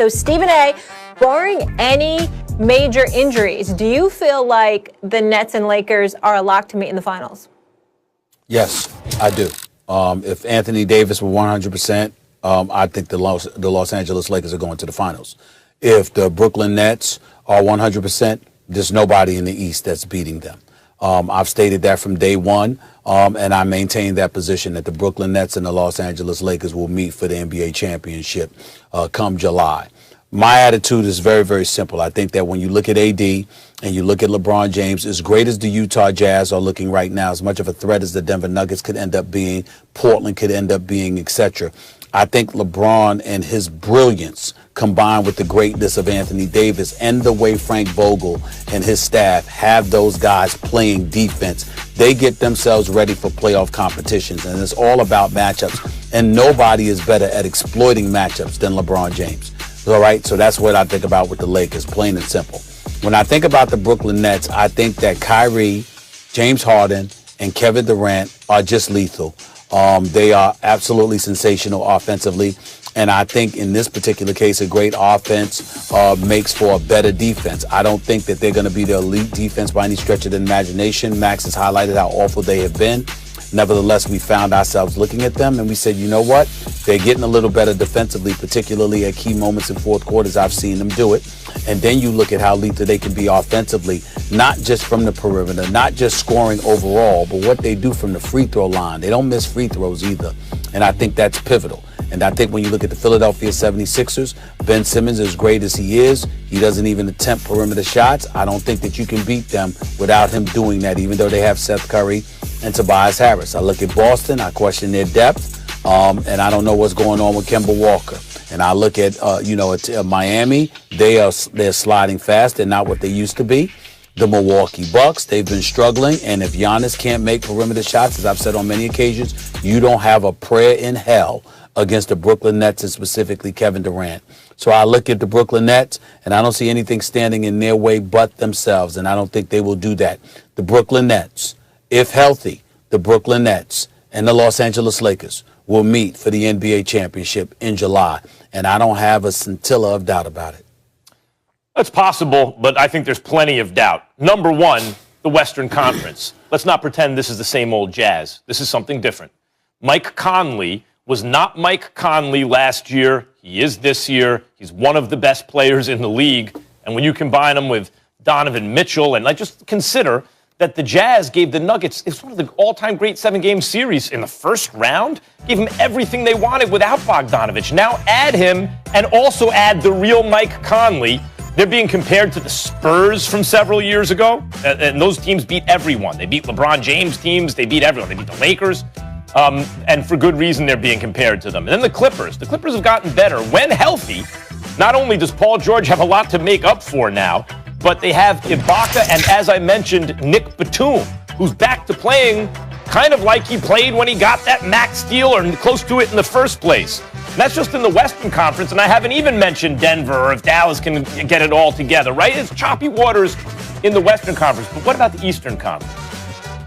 So, Stephen A., barring any major injuries, do you feel like the Nets and Lakers are a lock to meet in the finals? Yes, I do. If Anthony Davis were 100%, I think the Los Angeles Lakers are going to the finals. If the Brooklyn Nets are 100%, there's nobody in the East that's beating them. I've stated that from day one, and I maintain that position that the Brooklyn Nets and the Los Angeles Lakers will meet for the NBA championship come July. My attitude is very, very simple. I think that when you look at AD and you look at LeBron James, as great as the Utah Jazz are looking right now, as much of a threat as the Denver Nuggets could end up being, Portland could end up being, etc., I think LeBron and his brilliance combined with the greatness of Anthony Davis and the way Frank Vogel and his staff have those guys playing defense, they get themselves ready for playoff competitions. And it's all about matchups. And nobody is better at exploiting matchups than LeBron James. All right, so that's what I think about with the Lakers, plain and simple. When I think about the Brooklyn Nets, I think that Kyrie, James Harden, and Kevin Durant are just lethal. They are absolutely sensational offensively. And I think in this particular case, a great offense makes for a better defense. I don't think that they're going to be the elite defense by any stretch of the imagination. Max has highlighted how awful they have been. Nevertheless, we found ourselves looking at them and we said, you know what? They're getting a little better defensively, particularly at key moments in fourth quarters. I've seen them do it. And then you look at how lethal they can be offensively, not just from the perimeter, not just scoring overall, but what they do from the free throw line. They don't miss free throws either. And I think that's pivotal. And I think when you look at the Philadelphia 76ers, Ben Simmons, as great as he is, he doesn't even attempt perimeter shots. I don't think that you can beat them without him doing that, even though they have Seth Curry and Tobias Harris. I look at Boston, I question their depth, and I don't know what's going on with Kemba Walker. And I look at, at Miami, they're sliding fast. They're not what they used to be. The Milwaukee Bucks, they've been struggling. And if Giannis can't make perimeter shots, as I've said on many occasions, you don't have a prayer in hell against the Brooklyn Nets and specifically Kevin Durant. So I look at the Brooklyn Nets and I don't see anything standing in their way but themselves. And I don't think they will do that. The Brooklyn Nets, if healthy, the Brooklyn Nets and the Los Angeles Lakers will meet for the NBA championship in July. And I don't have a scintilla of doubt about it. That's possible, but I think there's plenty of doubt. Number one, the Western Conference. Let's not pretend this is the same old Jazz. This is something different. Mike Conley was not Mike Conley last year. He is this year. He's one of the best players in the league. And when you combine him with Donovan Mitchell, and just consider that the Jazz gave the Nuggets, it's one of the all-time great 7-game series in the first round, gave them everything they wanted without Bogdanovich. Now add him and also add the real Mike Conley. They're being compared to the Spurs from several years ago, and those teams beat everyone. They beat LeBron James teams. They beat everyone. They beat the Lakers. And for good reason, they're being compared to them. And then the Clippers. The Clippers have gotten better. When healthy, not only does Paul George have a lot to make up for now, but they have Ibaka and, as I mentioned, Nick Batum, who's back to playing kind of like he played when he got that max deal or close to it in the first place. And that's just in the Western Conference, and I haven't even mentioned Denver or if Dallas can get it all together, right? It's choppy waters in the Western Conference. But what about the Eastern Conference?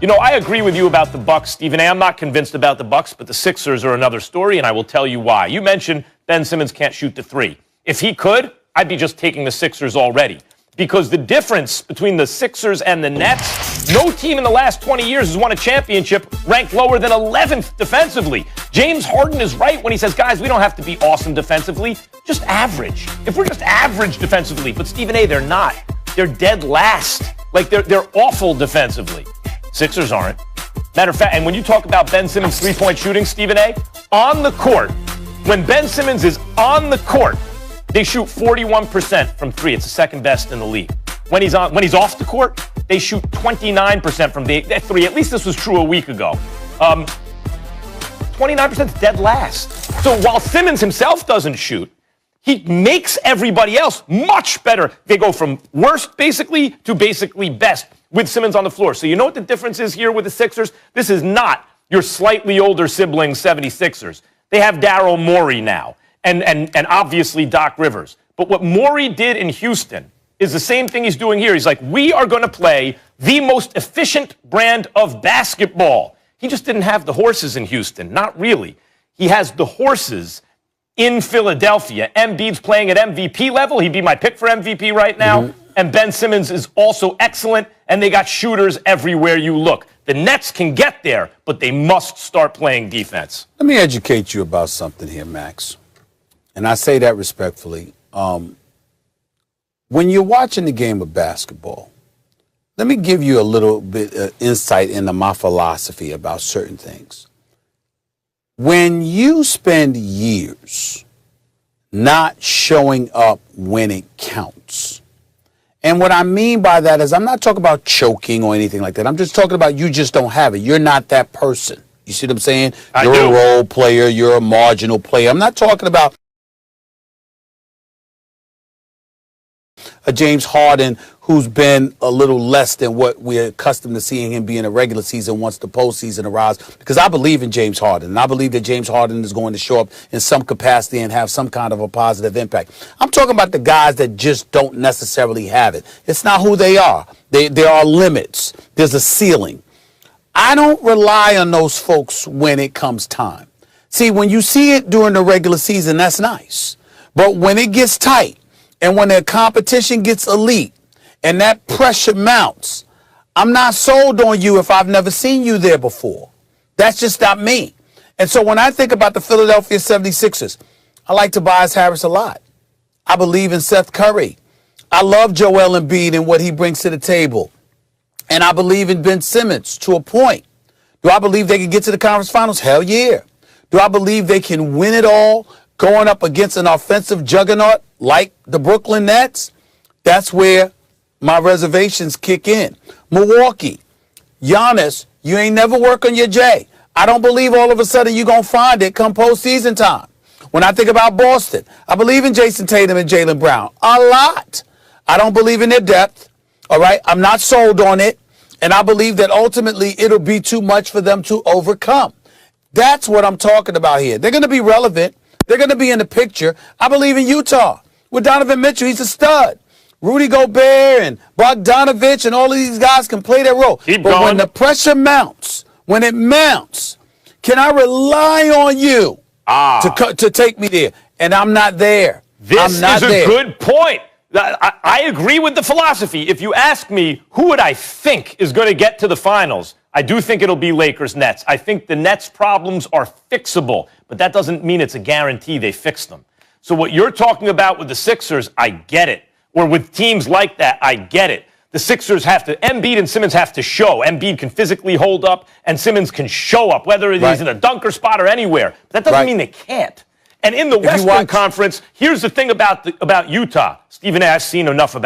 You know, I agree with you about the Bucks, Stephen A. I'm not convinced about the Bucks, but the Sixers are another story, and I will tell you why. You mentioned Ben Simmons can't shoot the three. If he could, I'd be just taking the Sixers already. Because the difference between the Sixers and the Nets, no team in the last 20 years has won a championship ranked lower than 11th defensively. James Harden is right when he says, guys, we don't have to be awesome defensively, just average. If we're just average defensively, but Stephen A., they're not. They're dead last. Like, they're awful defensively. Sixers aren't. Matter of fact, and when you talk about Ben Simmons' three-point shooting, Stephen A., on the court, when Ben Simmons is on the court, they shoot 41% from three. It's the second best in the league. When he's off the court, they shoot 29% from the three. At least this was true a week ago. 29% is dead last. So while Simmons himself doesn't shoot, he makes everybody else much better. They go from worst, basically, to basically best with Simmons on the floor. So you know what the difference is here with the Sixers? This is not your slightly older sibling 76ers. They have Daryl Morey now. And obviously Doc Rivers. But what Morey did in Houston is the same thing he's doing here. He's like, we are going to play the most efficient brand of basketball. He just didn't have the horses in Houston. Not really. He has the horses in Philadelphia. Embiid's playing at MVP level. He'd be my pick for MVP right now. And Ben Simmons is also excellent, and they got shooters everywhere you look. The Nets can get there, but they must start playing defense. Let me educate you about something here, Max. And I say that respectfully. When you're watching the game of basketball, let me give you a little bit of insight into my philosophy about certain things. When you spend years not showing up when it counts, and what I mean by that is I'm not talking about choking or anything like that. I'm just talking about you just don't have it. You're not that person. You see what I'm saying? You're a role player. You're a marginal player. I'm not talking about a James Harden who's been a little less than what we're accustomed to seeing him be in a regular season once the postseason arrives. Because I believe in James Harden, and I believe that James Harden is going to show up in some capacity and have some kind of a positive impact. I'm talking about the guys that just don't necessarily have it. It's not who they are. There are limits. There's a ceiling. I don't rely on those folks when it comes time. See, when you see it during the regular season, that's nice. But when it gets tight, and when the competition gets elite and that pressure mounts, I'm not sold on you if I've never seen you there before. That's just not me. And so when I think about the Philadelphia 76ers, I like Tobias Harris a lot. I believe in Seth Curry. I love Joel Embiid and what he brings to the table. And I believe in Ben Simmons to a point. Do I believe they can get to the conference finals? Hell yeah. Do I believe they can win it all going up against an offensive juggernaut like the Brooklyn Nets? That's where my reservations kick in. Milwaukee, Giannis, you ain't never work on your J. I don't believe all of a sudden you're going to find it come postseason time. When I think about Boston, I believe in Jason Tatum and Jaylen Brown a lot. I don't believe in their depth, all right? I'm not sold on it, and I believe that ultimately it'll be too much for them to overcome. That's what I'm talking about here. They're going to be relevant. They're going to be in the picture. I believe in Utah with Donovan Mitchell. He's a stud. Rudy Gobert and Bogdanovich and all of these guys can play their role. But when the pressure mounts, when it mounts, can I rely on you to take me there? And I'm not there. This is a good point. I agree with the philosophy. If you ask me, who would I think is going to get to the finals? I do think it'll be Lakers-Nets. I think the Nets' problems are fixable, but that doesn't mean it's a guarantee they fix them. So what you're talking about with the Sixers, I get it. Or with teams like that, I get it. The Sixers have to, Embiid and Simmons have to show. Embiid can physically hold up, and Simmons can show up, whether it is in a dunker spot or anywhere. But that doesn't mean they can't. And in the Western Conference, here's the thing about Utah. Stephen A. has seen enough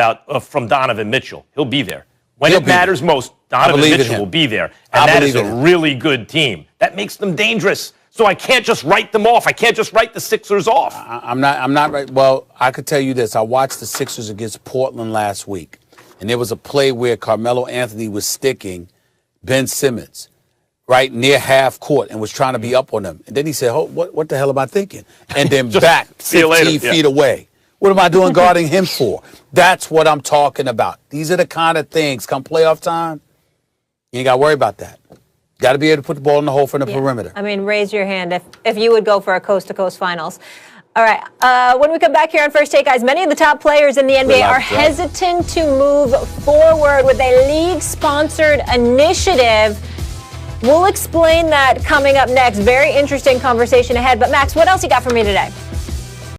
from Donovan Mitchell. He'll be there. When it matters most, Donovan Mitchell will be there. And that is a really good team. That makes them dangerous. So I can't just write them off. I can't just write the Sixers off. I'm not right. Well, I could tell you this. I watched the Sixers against Portland last week, and there was a play where Carmelo Anthony was sticking Ben Simmons right near half court and was trying to be up on him. And then he said, oh, what the hell am I thinking? And then back 15 feet away. What am I doing guarding him for? That's what I'm talking about. These are the kind of things, come playoff time, you ain't got to worry about that. Got to be able to put the ball in the hole from the perimeter. I mean, raise your hand if you would go for a coast-to-coast finals. All right. When we come back here on First Take, guys, many of the top players in the NBA are hesitant to move forward with a league-sponsored initiative. We'll explain that coming up next. Very interesting conversation ahead. But, Max, what else you got for me today?